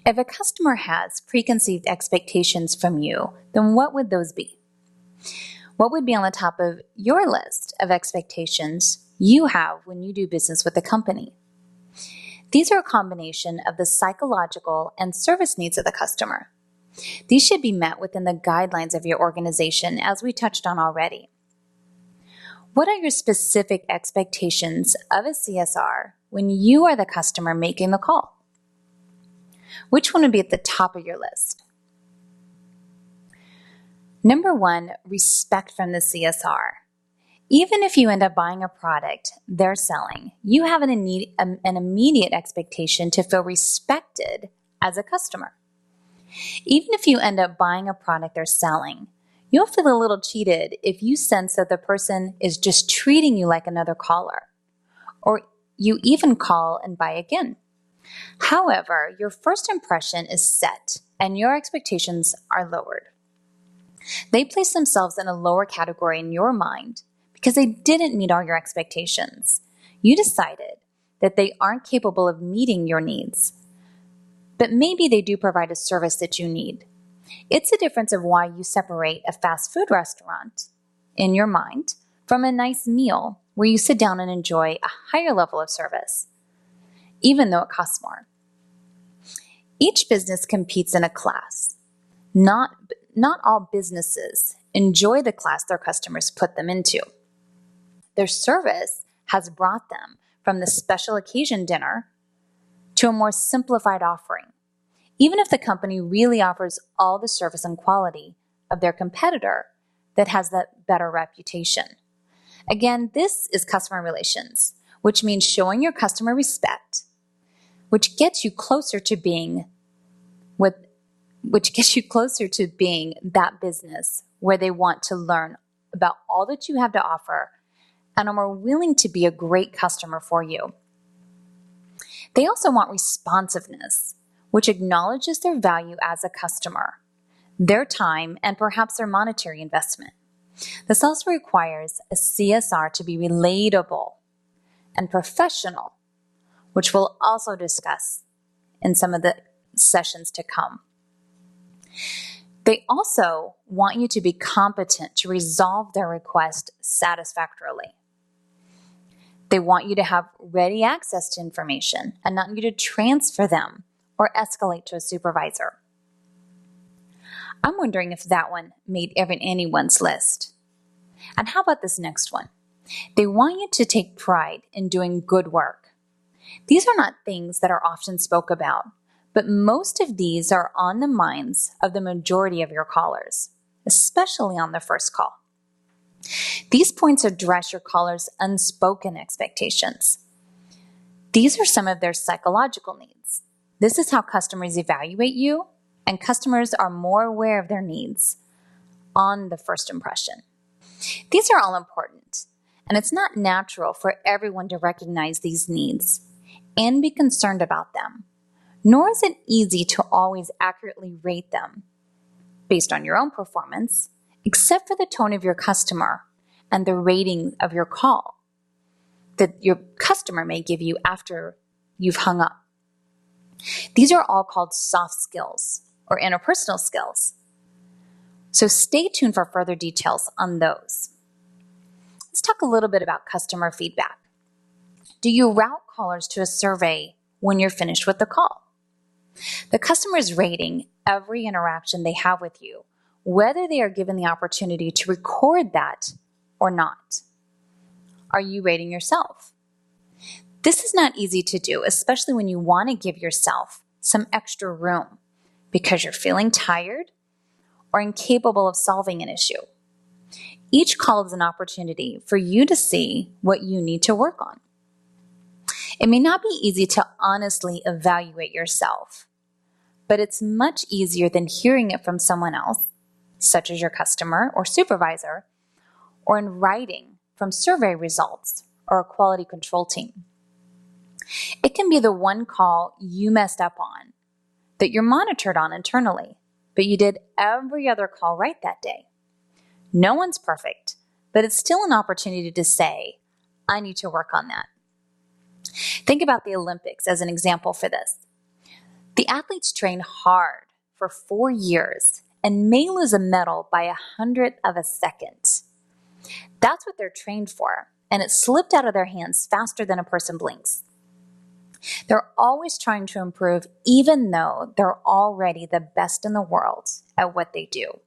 If a customer has preconceived expectations from you, then what would those be? What would be on the top of your list of expectations you have when you do business with a company? These are a combination of the psychological and service needs of the customer. These should be met within the guidelines of your organization, as we touched on already. What are your specific expectations of a CSR when you are the customer making the call? Which one would be at the top of your list? Number 1, respect from the CSR. Even if you end up buying a product they're selling, you have an immediate expectation to feel respected as a customer. Even if you end up buying a product they're selling, you'll feel a little cheated if you sense that the person is just treating you like another caller, or you even call and buy again. However, your first impression is set and your expectations are lowered. They place themselves in a lower category in your mind because they didn't meet all your expectations. You decided that they aren't capable of meeting your needs, but maybe they do provide a service that you need. It's a difference of why you separate a fast food restaurant in your mind from a nice meal where you sit down and enjoy a higher level of service, even though it costs more. Each business competes in a class. Not all businesses enjoy the class their customers put them into. Their service has brought them from the special occasion dinner to a more simplified offering, even if the company really offers all the service and quality of their competitor that has that better reputation. Again, this is customer relations, which means showing your customer respect, which gets you closer to being that business where they want to learn about all that you have to offer and are more willing to be a great customer for you. They also want responsiveness, which acknowledges their value as a customer, their time, and perhaps their monetary investment. This also requires a CSR to be relatable and professional, which we'll also discuss in some of the sessions to come. They also want you to be competent to resolve their request satisfactorily. They want you to have ready access to information and not you to transfer them or escalate to a supervisor. I'm wondering if that one made anyone's list. And how about this next one? They want you to take pride in doing good work. These are not things that are often spoke about, but most of these are on the minds of the majority of your callers, especially on the first call. These points address your callers' unspoken expectations. These are some of their psychological needs. This is how customers evaluate you, and customers are more aware of their needs on the first impression. These are all important, and it's not natural for everyone to recognize these needs and be concerned about them, nor is it easy to always accurately rate them based on your own performance, except for the tone of your customer and the rating of your call that your customer may give you after you've hung up. These are all called soft skills or interpersonal skills. So stay tuned for further details on those. Let's talk a little bit about customer feedback. Do you route callers to a survey when you're finished with the call? The customer is rating every interaction they have with you, whether they are given the opportunity to record that or not. Are you rating yourself? This is not easy to do, especially when you want to give yourself some extra room because you're feeling tired or incapable of solving an issue. Each call is an opportunity for you to see what you need to work on. It may not be easy to honestly evaluate yourself, but it's much easier than hearing it from someone else, such as your customer or supervisor, or in writing from survey results or a quality control team. It can be the one call you messed up on that you're monitored on internally, but you did every other call right that day. No one's perfect, but it's still an opportunity to say, I need to work on that. Think about the Olympics as an example for this. The The athletes train hard for 4 years and may lose a medal by 100th of a second. That's what they're trained for, and it slipped out of their hands faster than a person blinks. They're always trying to improve, even though they're already the best in the world at what they do.